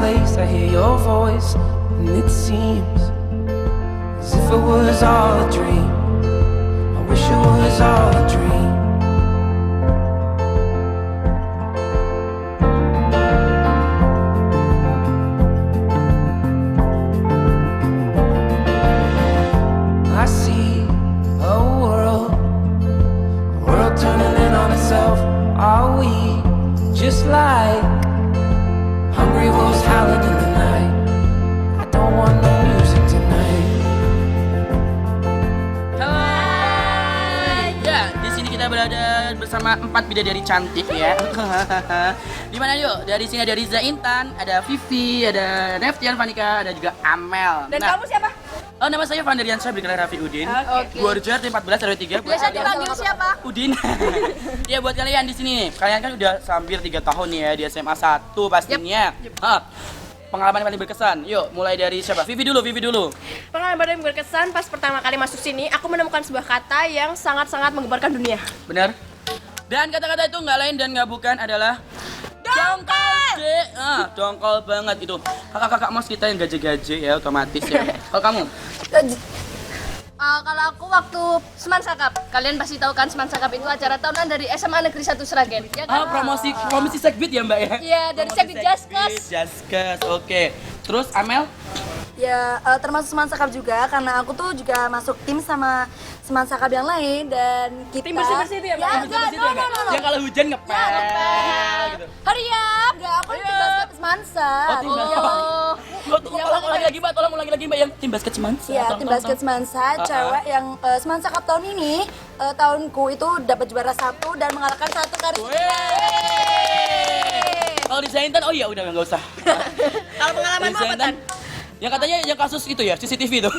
place, I hear your voice, and it seems as if it was all a dream. I wish it was all a dream. I see a world turning in on itself. Are we just like hungry wolves howling in the night? I don't want no music tonight. Hai. Ya, di sini kita berada bersama 4 bidadari cantik ya. Di mana yuk? Dari sini ada Riza Intan, ada Vivi, ada Neftian Vanika, ada juga Amel. Dan kamu siapa? Oh, nama saya Vanderian Syah, bergelar Raffi Udin. Oke. Gua Arjuna, tim 14 RW 3. Biasa dipanggil siapa? Udin. Ya buat kalian di sini nih, kalian kan udah hampir 3 tahun nih ya di SMA 1 pastinya. Pengalaman paling berkesan. Yuk, mulai dari siapa? Vivi dulu. Pengalaman paling berkesan pas pertama kali masuk sini, aku menemukan sebuah kata yang sangat-sangat menggemparkan dunia. Benar. Dan kata-kata itu nggak lain dan nggak bukan adalah dongkol. Dongkol banget itu. Kakak-kakak mos kita yang gaje-gaje ya otomatis ya. Kalau kamu? Kalau aku waktu Seman Sakap, kalian pasti tahu kan Seman Sakap itu acara tahunan dari SMA Negeri 1 Sragen. Ya kan? Promosi Sekbid ya Mbak ya? Iya, dari Promosi Sekbid Jaskes. Jaskes, oke. Terus Amel? Ya, termasuk Seman Sakap juga, karena aku tuh juga masuk tim sama Seman Sakap yang lain dan kita... Tim bersih-bersih itu ya, Mbak? Ya, enggak, no. Ya kalau hujan ngepel gitu. Hurry up! Enggak, aku tim basket Semansa. Oh, tim basket. Tolong ulangi lagi Mbak yang tim basket Semansa. Iya, tim basket Semansa, cewek yang Seman Sakap tahun ini, tahunku itu dapat juara 1 dan mengalahkan 1 kali. Kalau di Zaintan, oh iya udah nggak usah. Kalau pengalaman apa Tan? Yang katanya yang kasus itu ya, CCTV itu.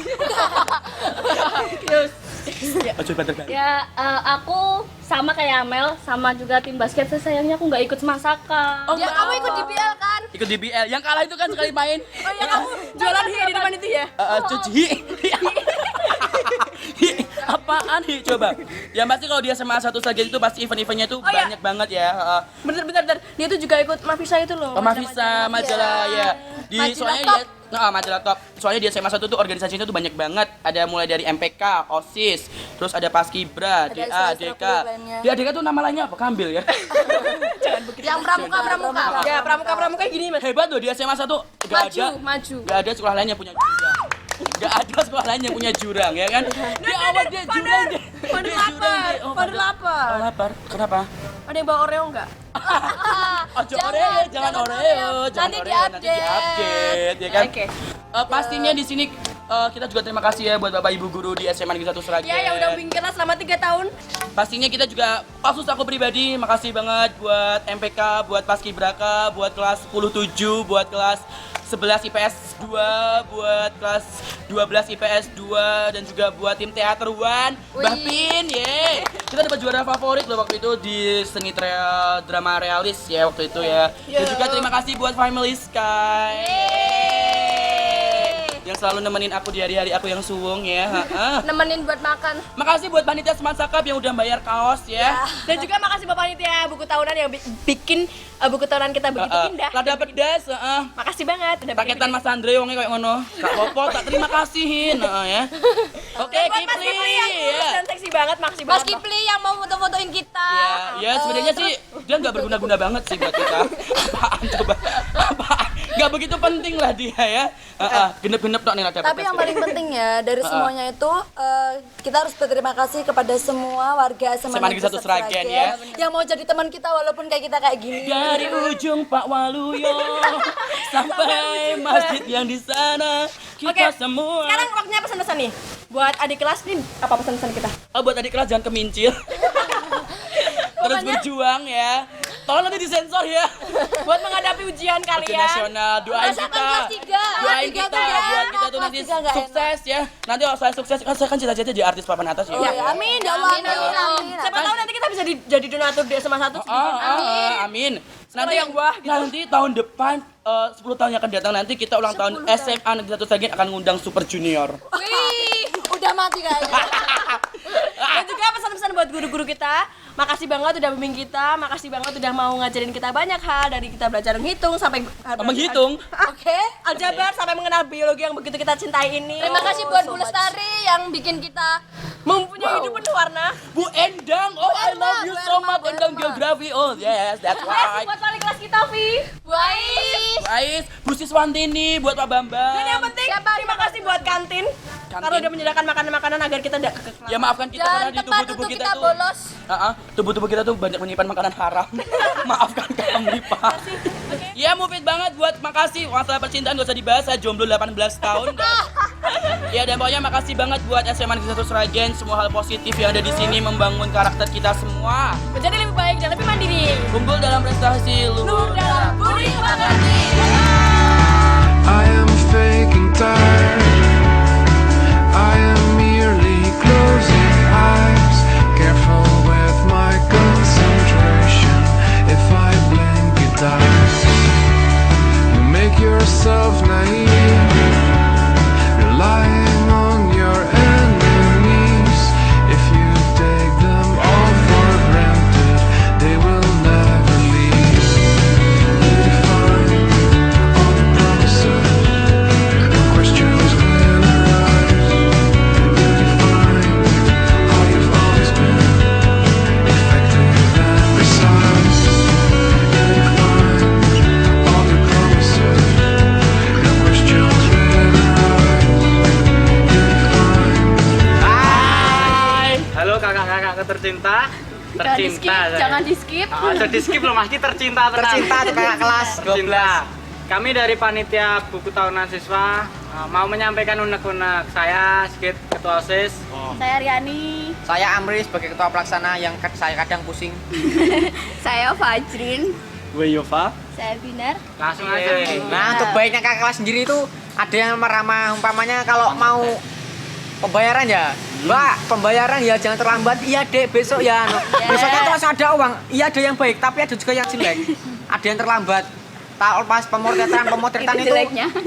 Ya, aku sama kayak Amel, sama juga tim basket. Sayangnya aku nggak ikut Seman Sakap. Oh, Ya, kamu ikut di BL kan? Ikut di BL. Yang kalah itu kan sekali main. Oh ya kamu jualan hi di depan itu ya? Cuci. Apaan hi coba? Yang pasti kalau dia sama satu saja itu pasti event-eventnya itu Oh, iya. banyak banget ya. Bentar. Dia tuh juga ikut Mafisa itu loh. Mafisa, majalah ya. Di soalnya dia majalah top. Soalnya di SMA 1 tuh organisasinya tuh banyak banget. Ada mulai dari MPK, OSIS, terus ada Paskibra, DA, DK. Di DK tuh nama lainnya apa? Kambil ya. Yang pramuka. Ya pramuka gini Mas. Hebat loh di SMA 1 Maju. Gak ada sekolah lain yang punya jurang. Gak ada sekolah lain yang punya jurang ya kan? Dia awal dia jurang dia. Pada lapar. Oh lapar. Kenapa? Ada yang bawa Oreo enggak? Jangan Oreo. Nanti diupdate ya kan? Oke. Pastinya di sini kita juga terima kasih ya buat Bapak Ibu guru di SMA Negeri 1 Sragen. Ya yang udah bimbing kita selama 3 tahun. Pastinya kita juga, khusus aku pribadi, makasih banget buat MPK, buat Paskibraka, buat kelas 10-7, buat kelas 11 IPS 2, buat kelas 12 IPS 2, dan juga buat tim teater One, Mbah Pin, ye. Kita dapat juara favorit loh waktu itu di seni drama realis ya waktu itu ya. Dan juga terima kasih buat Family Sky. Yang selalu nemenin aku di hari-hari aku yang suwung ya. Nemenin buat makan. Makasih buat panitia Seman Sakap yang udah bayar kaos ya. Dan juga makasih Bapak Panitia buku tahunan yang bikin buku tahunan kita begitu indah. Lada pedas, Makasih banget udah bikin paketan Mas Andre wongnya kayak ngono. Gak apa-apa, tak terima kasihin, ya. Oke, Buat Mas Kipli. Kipli yang kurus Ya. dan seksi banget, makasih Mas banget. Kipli yang mau foto-fotoin kita. Ya, sebenarnya sih dia nggak berguna-guna banget sih buat kita. Apaan coba? Apaan? Nggak begitu penting lah dia ya. Genep-genep tok nih lada pedas. Tapi yang paling penting ya dari semuanya itu kita harus berterima kasih kepada semua warga SMA SMA Negeri 1 Sragen ya. yang mau jadi teman kita walaupun kayak kita kayak gini. Dari ujung Pak Waluyo sampai masjid yang di sana kita semua. Sekarang waktunya pesan-pesan nih. Buat adik kelas nih, apa pesan-pesan kita? Buat adik kelas jangan kemincil. Terus berjuang ya. Tolong nanti disensor ya. Buat menghadapi ujian Ujian kalian. nasional, doain Rasakan kita. kelas 3. Doain kita buat kita tuh nanti Kelas 3 nggak sukses ya. Nanti kalau saya sukses, kan saya kan cita-cita jadi artis papan atas ya. Amin, ya Allah, amin. Siapa tahu nanti kita bisa jadi donatur di SMA 1 Amin. Nanti yang buah gitu. Nanti tahun depan 10 tahun yang akan datang nanti kita ulang tahun SMA Negeri 1 Sragen akan ngundang Super Junior. Wih. Udah mati kayaknya. Dan juga pesan-pesan pesan buat guru-guru kita. Makasih banget udah bimbing kita, makasih banget udah mau ngajarin kita banyak hal, dari kita belajar menghitung sampai Menghitung? Oke, aljabar sampai mengenal biologi yang begitu kita cintai ini. Terima kasih buat Bu Lestari yang bikin kita mempunyai hidup penuh warna. Bu Endang, oh I love you so much. Endang Geografi, oh yes, that's right. Buat wali kelas kita, Vi. Bu Ais. Ais, Bu Siswantini, buat Pak Bambang. Dan yang penting, terima kasih buat kantin. Karena udah menyediakan makanan-makanan agar kita tidak kekelaparan. Ya maafkan kita karena Dan di tempat tubuh-tubuh untuk kita kita tuh bolos. tubuh-tubuh kita tuh banyak menyimpan makanan haram. Maafkan kami, Pak. Ya mufid banget buat makasih. Masalah percintaan gak usah dibahas, saya jomblo 18 tahun. Ya dan pokoknya makasih banget buat SMA Negeri 1 Sragen. Semua hal positif yang ada di sini membangun karakter kita semua. Menjadi lebih baik dan lebih mandiri. Unggul dalam prestasi, luhur dalam budi pekerti. I am faking tired. I am merely closing eyes. Careful with my concentration. If I blink, it dies. You make yourself naive, relying on your enemies. If you take them all for granted, they will never leave. You define all the promises. The questions will arise. You define how you've always been, effective and precise. You define all the promises. The questions will arise. You define. Halo kakak-kakak tercinta. Jangan di skip. Udah di skip loh, Mas. Ki tercinta tenang. Tercinta tuh kakak kelas 12. Kami dari panitia buku tahunan siswa mau menyampaikan unek-unek saya sedikit ketua OSIS. Saya Riani. Saya Amri sebagai ketua pelaksana yang saya kadang pusing. Saya Fajrin. Gue Yova. Saya Binar. Langsung aja. Nah, untuk baiknya kakak kelas sendiri itu ada yang meramah umpamanya kalau mau pembayaran ya, Mbak, pembayaran ya jangan terlambat. Iya dek, besok ya. Besoknya terus ada uang. Iya ada yang baik, tapi ada juga yang jelek. Ada yang terlambat. Pas pemotretan itu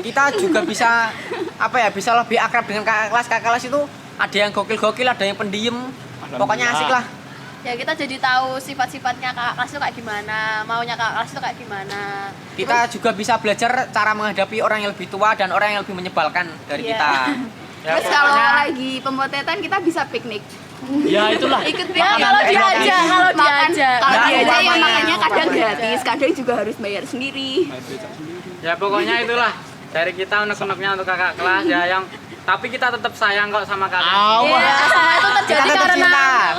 kita juga bisa bisa lebih akrab dengan kakak kelas itu ada yang gokil, ada yang pendiam. Pokoknya asik lah. Ya kita jadi tahu sifat-sifatnya kakak kelas itu kayak gimana, maunya kakak kelas itu kayak gimana. Kita juga bisa belajar cara menghadapi orang yang lebih tua dan orang yang lebih menyebalkan dari kita. Ya, Terus kalau lagi pemotretan kita bisa piknik. Ya itulah. Ikut piknik. Ya, kalau diajak, Kalau Nah, diajak ya umpamanya. makanya kadang gratis, kadang juga harus bayar sendiri. Ya pokoknya itulah dari kita unek-uneknya untuk kakak kelas ya yang tapi kita tetap sayang kok sama kalian. Iya, semua itu terjadi Kita tetap karena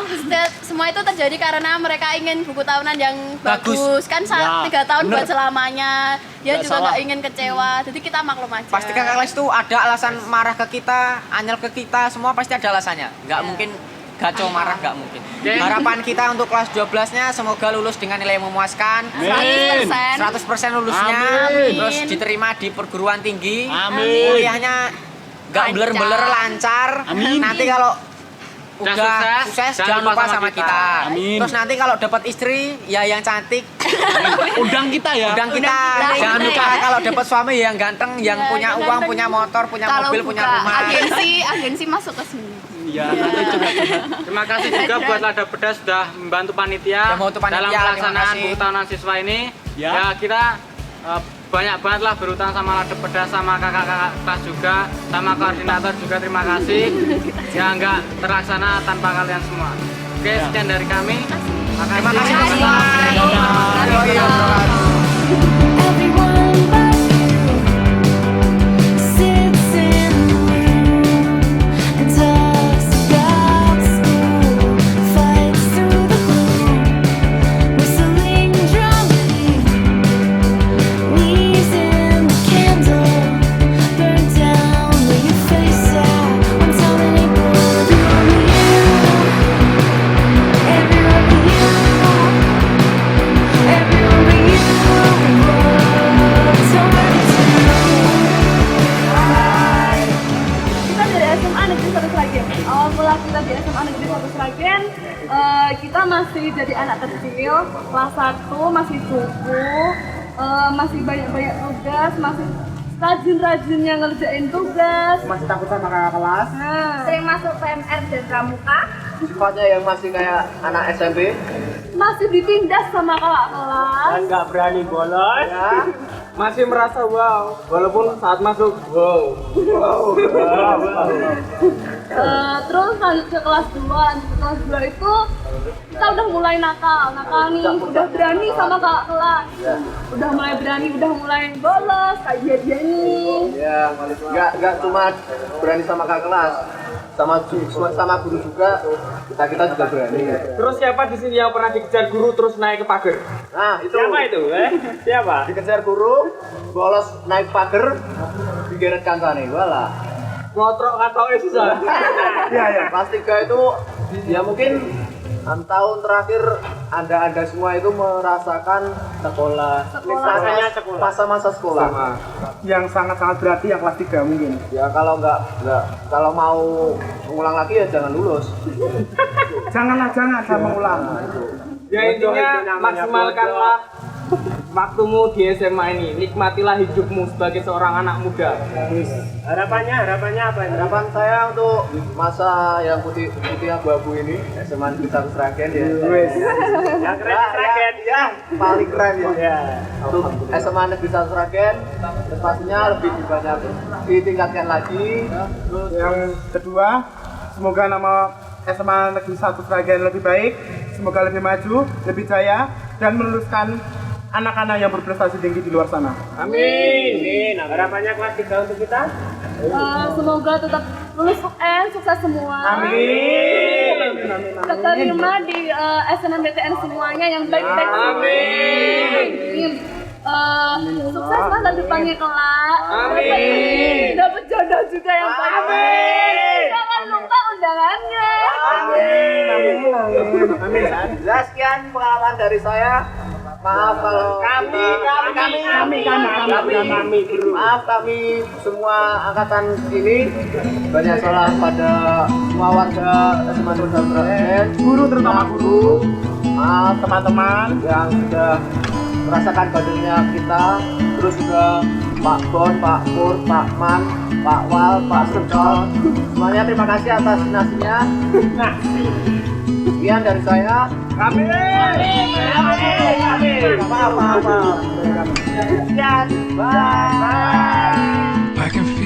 cinta. semua itu terjadi karena mereka ingin buku tahunan yang Bagus. bagus. Kan 3 tahun bener. buat selamanya. Dia Nggak juga salah. nggak ingin kecewa. Jadi kita maklum aja. Pasti kakak kelas itu ada alasan marah ke kita, anyel ke kita, semua pasti ada alasannya. Nggak mungkin gaco marah, nggak mungkin. Oke. Harapan kita untuk kelas 12-nya semoga lulus dengan nilai yang memuaskan. 100% lulusnya, Amin. terus diterima di perguruan tinggi. Amin. Kuliahnya nggak beler-beler, lancar. Amin. Nanti kalau Udah udah sukses, sukses jangan lupa sama kita. Amin. Terus nanti kalau dapat istri ya yang cantik. Undang kita ya. Undang kita. Jangan lupa kalau dapat suami yang ganteng, yang punya uang, punya motor, punya mobil, punya rumah. agensi masuk ke sini. Iya, nanti coba. Terima kasih juga buat Lada Pedas sudah membantu panitia, Yang membantu panitia, dalam terima pelaksanaan kasih. buku tahunan siswa ini. Ya, kita banyak banget lah berutang sama Lada Pedas, sama kakak-kakak kelas juga, sama koordinator juga terima kasih. Ya nggak terlaksana tanpa kalian semua. Oke, sekian dari kami. Terima kasih Makasih. semua. Everyone but you sits in the room and talks about school, fights through the gloom, whistling drumbeat, knees in the candle, burn down where your face at. One time in April, everyone but you, everyone but you, everyone but you. Kita dari SMA Negeri 1 Sragen. Awal mula kita di SMA Negeri 1 Sragen, kita masih jadi anak kecil, kelas 1 masih cupu, masih banyak-banyak tugas, masih rajin-rajinnya ngerjain tugas. Masih takut sama kakak kelas. Sering masuk PMR dan pramuka. sifatnya yang masih kayak anak SMP. Masih ditindas sama kakak kelas. Dan nggak berani bolos. Ya. Masih merasa wow, walaupun saat masuk wow. Terus lanjut ke kelas 2. Lanjut ke kelas 2 itu kita udah mulai nakal nih, udah berani sama kakak kelas. Udah mulai berani, udah mulai bolos kayak dia nih. Ya, nggak cuma berani sama kakak kelas, sama guru juga. Kita juga berani. Terus siapa di sini yang pernah dikejar guru terus naik ke pagar? Nah, itu. Siapa itu? Siapa? Dikejar guru, bolos naik pagar, digeret kancane. Walah. Ngotrok katoknya susah. Iya, kelas 3 itu ya mungkin tahun terakhir Anda semua itu merasakan sekolah. Masa-masa sekolah. Yang sangat-sangat berarti yang kelas 3 mungkin. Ya kalau kalau mau mengulang lagi ya jangan lulus. Jangan mengulang. Ya intinya maksimalkanlah waktumu di SMA ini, nikmatilah hidupmu sebagai seorang anak muda. Harapannya apa? Harapan saya untuk masa yang putih abu-abu ini SMA Negeri 1 Sragen ya. Yang keren Sragen ya, paling keren ya. Ya. Untuk SMA Negeri 1 Sragen pastinya lebih banyak ditingkatkan lagi. Terus yang kedua, semoga nama SMA Negeri 1 Sragen lebih baik, semoga lebih maju, lebih jaya, dan meluluskan anak-anak yang berprestasi tinggi di luar sana. Amin. Harapannya kelas 3 untuk kita? Semoga tetap lulus UN, sukses semua. Amin. Keterima di SNMPTN semuanya yang baik-baik. Amin. Sukses masa depannya kelak. Amin. Dapat jodoh juga yang baik. Amin. Jangan lupa undangannya. Amin. Sekian pengalaman dari saya. Maaf kalau maaf kami semua angkatan ini banyak salah pada semua warga SMA Negeri 1 Sragen, Guru terutama guru. maaf teman-teman yang sudah merasakan badannya kita, terus juga Pak Bon, Pak Pur, Pak Man, Pak Wal, Pak Serjol, semuanya terima kasih atas nasinya. Sekian dari saya. Amin. Sekian. Bye. I can feel